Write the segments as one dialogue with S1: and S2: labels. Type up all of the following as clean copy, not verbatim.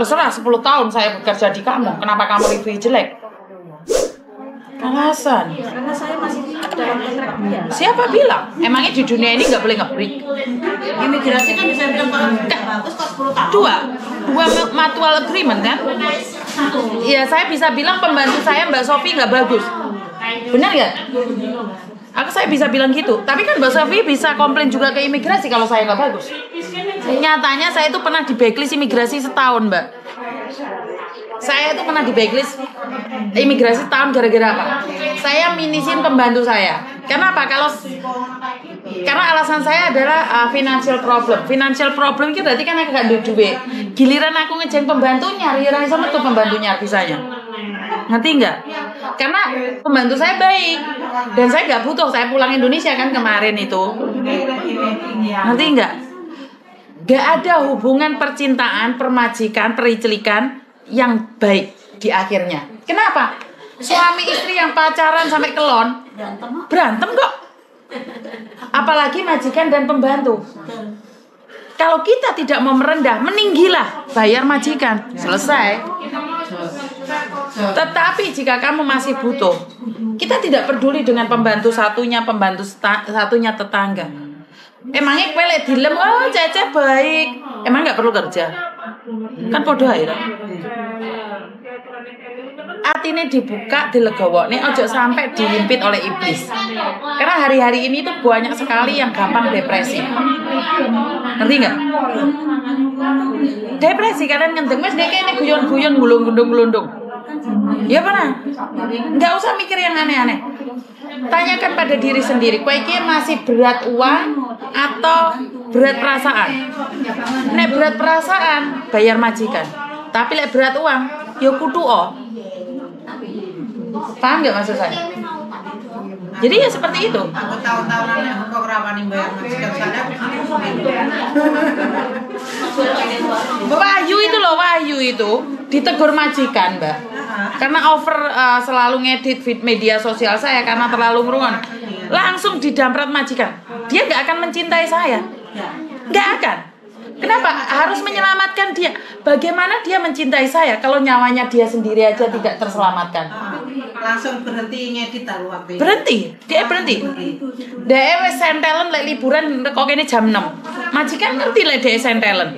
S1: Terserah 10 tahun saya bekerja di kamu, kenapa kamu review jelek? Alasan.
S2: Karena saya masih dalam kontrak dia.
S1: Siapa bilang? Emangnya di dunia ini nggak boleh nge-break?
S2: Imigrasi kan bisa bilang kalau nggak bagus kok 10 tahun.
S1: Dua mutual agreement kan? Iya, saya bisa bilang pembantu saya Mbak Sofi nggak bagus. Benar nggak? Saya bisa bilang gitu. Tapi kan Mbak Sofi bisa komplain juga ke imigrasi kalau saya nggak bagus. Nyatanya saya itu pernah di blacklist imigrasi setahun, Mbak. Saya itu pernah di blacklist imigrasi tahun gara-gara apa? Saya minisin pembantu saya. Kenapa? Karena alasan saya adalah financial problem. Financial problem itu berarti kan aku gak ada duit. Giliran aku ngejeng pembantu nyari sama tuh pembantunya bisanya. Ngerti nggak? Karena pembantu saya baik dan saya nggak butuh. Saya pulang Indonesia kan kemarin itu. Ngerti nggak? Gak ada hubungan percintaan, permajikan, pericelikan yang baik di akhirnya. Kenapa? Suami istri yang pacaran sampai kelon berantem kok. Apalagi majikan dan pembantu. Kalau kita tidak mau merendah, meninggilah, bayar majikan, selesai. Tetapi jika kamu masih butuh, kita tidak peduli dengan pembantu satunya tetangga. Emangnya kowe lek dilem, oh Cece baik. Emang nggak perlu kerja? Kan podo ae. Atine dibuka, dilegowokne, ojo sampai dihimpit oleh iblis. Karena hari-hari ini tuh banyak sekali yang gampang depresi. Ngerti nggak? Depresi kalian ngenteng wis nek kene guyon-guyon ngulung-ngulung. Ya pernah? Nggak usah mikir yang aneh-aneh. Tanyakan pada diri sendiri, kowe iki masih berat uang atau berat perasaan? Nek berat perasaan, bayar majikan. Tapi lek berat uang, yo kudu o. Paham nggak maksud saya? Jadi ya seperti itu.
S2: Aku tahu-tahunan kok rawani bayar majikan saya.
S1: Wahyu itu ditegur majikan, Mbak. Karena selalu ngedit feed media sosial saya karena terlalu ngeruan. Langsung didamprat majikan. Dia nggak akan mencintai saya. Nggak akan. Kenapa? Harus menyelamatkan dia. Bagaimana dia mencintai saya kalau nyawanya dia sendiri aja tidak terselamatkan?
S2: Langsung berhenti ngedit waktu itu.
S1: Dia berhenti. Dia wis sentelen lek liburan kok kene jam 6. Majikan ngerti lek dia sentelen.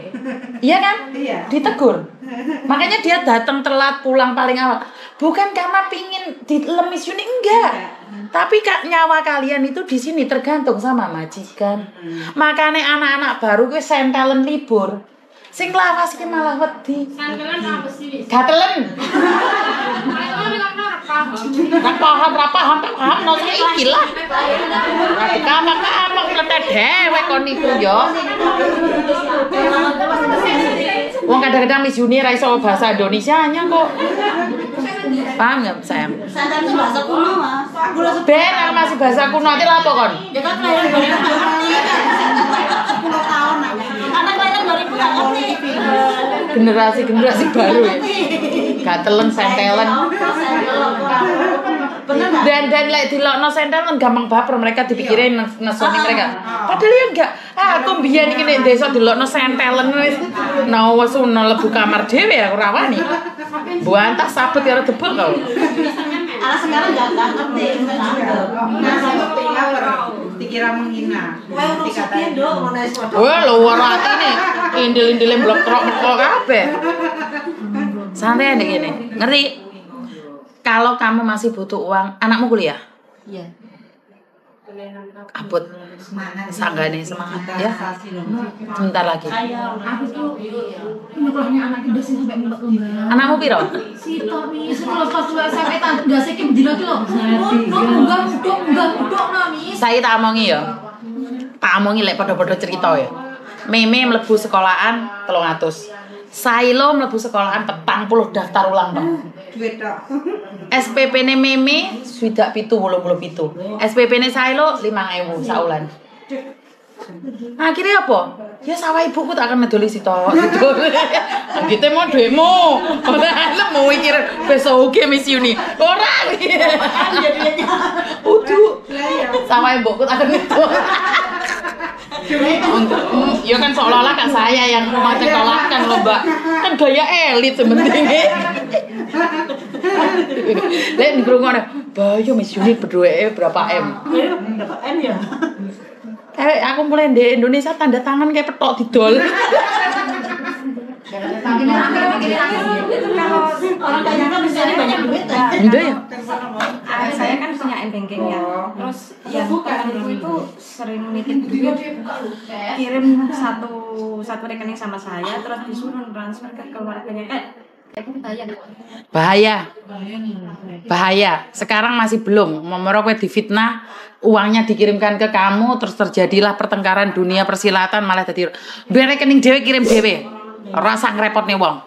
S1: Iya kan? Ditegur. Makanya dia datang telat, pulang paling awal. Bukan karena pingin dilemis Yuni, enggak. Tapi nyawa kalian itu di sini tergantung sama majikan. Makanya anak-anak baru gue sentelen libur. Sing lawas iki malah wedi.
S3: Sentelen apa sih?
S1: Gatelen. Paham no iki lah. Apa kletek dhewe kon niku yo. Wong kadang-kadang Miss Juni ra iso bahasa Indonesianya kok. Paham enggak sayang?
S2: Sentelen itu bahasa kuno, Mas. Aku
S1: Ben masih bahasa kuno iki lha apa kon?
S2: Ya kan kelahiran 10 tahun. Anak kelahiran 2000 enggak ngerti.
S1: Generasi baru ya. Gatelen sentelen. Dan lek dilokno sentelen gampang baper, mereka dipikirin nesoni mereka. Padahal ya enggak. Aku mbiyen iki nek desa dilokno sentelen wis wis lebu kamar dhewe aku ora wani. Buantah sabet ya debel kau.
S2: Anak sekarang enggak ngerti. Nah, saya pikir dikira menghina. Dikatain dong,
S1: wah luar hati nih. Indil-indile blok-blok kabeh. Santai nek ngene. Ngerti? Kalau kamu masih butuh uang, anakmu kuliah?
S2: Iya.
S1: Abot sanggane semangat ya. Sebentar lagi.
S3: Aku tuh nyekolahnya anak udah sih sampai mulai lembaran.
S1: Anakmu piro?
S3: Si Tommy sekolah pas dua SMP tak nggak sih dina ki lho. Enggak nami.
S1: Saya tak omongi ya. Tak omongi lek padha-padha cerita ya. Meme mlebu sekolahan 300. Sailo mlebu sekolahan 40 daftar ulang, Pak.
S2: Duit tok.
S1: SPP-ne Meme swidak 87. SPP-ne Sailo 5.000 saulan. Akhirnya apa? Ya sawah ibuku tak akan ngedoli sitok gitu. Gitu mau duitmu. Ora lemu iki besok uge Miss Uni. Ora. Udu. Sawah ibuku tak akan ngedoli. Ya kan seolah-olah kak saya yang menyekolahkan loh mbak. Kan gaya elit sebenarnya. Lek di kerungan bayo Miss Uni berdua berapa M?
S2: Berapa M ya?
S1: Aku mulai di Indonesia tanda tangan kayak petok didol.
S3: Itu kalau
S2: Orang kaya kan bisa banyak duit ya.
S1: Udah ya.
S3: saya kan punya m-banking ya. Terus yang temanku itu sering nitip duit, kirim satu rekening sama saya, terus disuruh transfer ke keluarganya. Itu bahaya. Sekarang masih belum. Memoro kowe difitnah, uangnya dikirimkan ke kamu, terus terjadilah pertengkaran dunia persilatan, malah dadi biar rekening dhewe kirim dhewe. Ora usah ngrepotne wong.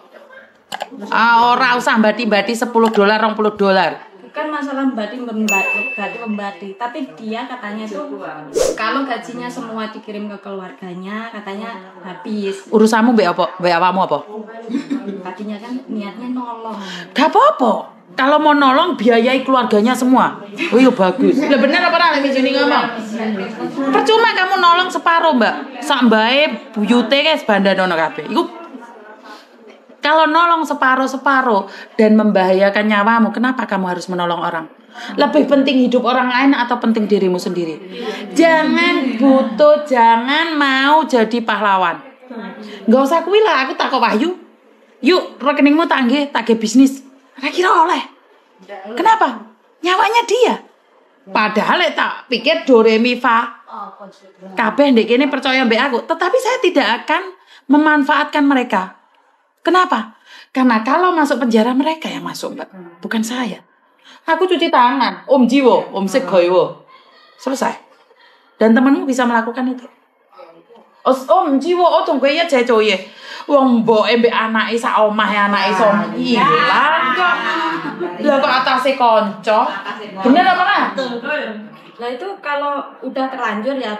S3: Ora usah mbati-mbati $10, $20. Bukan masalah membati, tapi dia katanya tuh kalau gajinya semua dikirim ke keluarganya, katanya habis.
S1: Urusanmu mbek apa? Mbek awakmu apa?
S3: Tadinya kan niatnya nolong.
S1: Gak apa-apa. Kalau mau nolong biayai keluarganya semua. Oh iya bagus. Lah bener apa ora Miss Juni ngomong? Percuma kamu nolong separuh, Mbak. Sak mbae buyute guys bandanono kabeh. Iku kalau nolong separuh-separuh dan membahayakan nyawamu, kenapa kamu harus menolong orang? Lebih penting hidup orang lain atau penting dirimu sendiri? Jangan mau jadi pahlawan. Gak usah kuwi lah, aku tak kok Wahyu. Yuk, rekeningmu tak nggih bisnis. Ora kira oleh. Kenapa? Nyawanya dia. Padahal tak pikir do re mi fa. Kabeh ndek kene percaya mbek aku, tetapi saya tidak akan memanfaatkan mereka. Kenapa? Karena kalau masuk penjara mereka yang masuk, Mbak. Bukan saya. Aku cuci tangan, Om Jiwo, Om Segoyo. Selesai. Dan temanmu bisa melakukan itu. Om Jiwo, dong kowe ya cecoye. Wong mboke mbek anake sak omahe anake som. Iya kok. Lah kok atase kanca. Bener apa kan?
S3: Lah itu kalau udah terlanjur ya.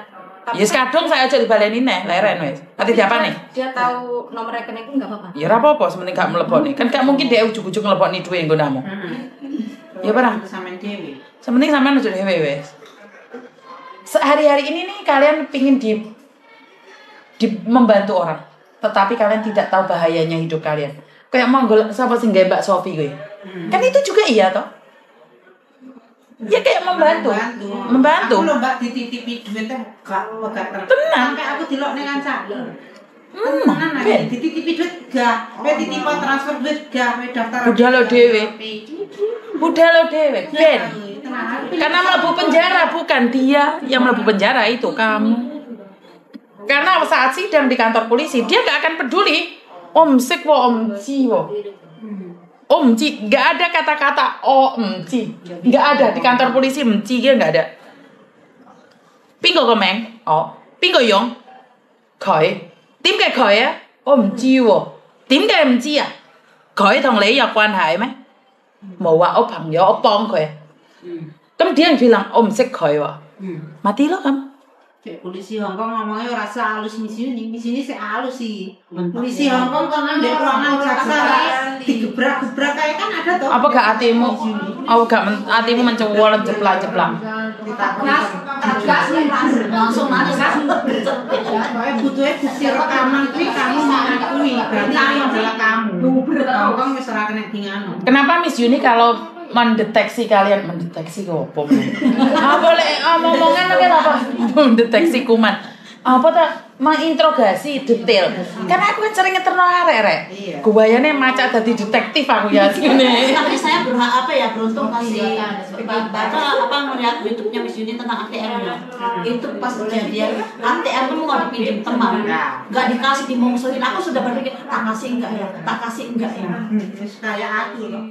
S1: Yes kadung saya aja dibaleni neh, leren wis. Ati diapane?
S3: Dia tahu nomor rekeningku enggak apa-apa.
S1: Ya ora apa-apa, sementing gak mleboni. Kan gak mungkin dhek ujug-ujug ngleboni duwe nggonamu. Ya ora?
S2: Sampeyan dhewe.
S1: Sementing sampean aja dhewe wis. Sehari-hari ini nih kalian pingin membantu orang, tetapi kalian tidak tahu bahayanya hidup kalian. Kayak mau siapa sing gawe Mbak Sofi gue. Kan itu juga iya toh? Ya kayak membantu.
S2: Aku lho Mbak dititipi duit teh gak terus.
S1: Tenang.
S2: Sampai aku dilokne kancane. Tenan ae dititipi duit gak. Kowe titipi transfer duit gak, kowe daftar.
S1: Budal lo dhewe. Ben. Karena mlebu penjara bukan dia yang mlebu penjara, itu kamu. Karena saat sidang di kantor polisi dia gak akan peduli Om Sik wo Om Ji wo. Om Ji, gak ada kata-kata Om Ji. Gak ada di kantor polisi Om Ji gak ada. Pingo komeng? Oh, pingo yong? Koi. Điểm cái koi á? Om Ji wo. Điểm cái Om Ji à? Koi thong lấy有關係咩? Mau話我朋友我幫佢。咁dia yang bilang Om Sik koi wo. Mati lo kamu.
S2: Polisi Hongkong ngomongnya ora halus di sini sih halus sih. Polisi Hongkong kan di ruangan jaksa digebrak-gebrak kayak kan ada toh.
S1: Apa gak hatimu? Hatimu mencewol jeplak-jeplak.
S2: Langsung pokoknya butuhnya bukti rekaman kuwi kamu mengakui berarti ini adalah kamu. Hongkong wis ora kena dingano.
S1: Kenapa Miss Yuni kalau mendeteksi kalian mendeteksi ke apa? Boleh ngomongan lagi apa? Mendeteksi kuman. Apa tak menginterogasi detail. Karena aku kan sering ngeterno arek-arek. Gubayane maca dadi detektif aku ya sini.
S2: Tapi saya beruntung kasih baca melihat YouTube-nya Miss Yuni tentang ATM ya. Itu pas kejadian ATM itu mau dipinjam teman. Enggak dikasih dimungsuhin. Aku sudah berpikir tak kasih enggak ya. Kayak aku loh.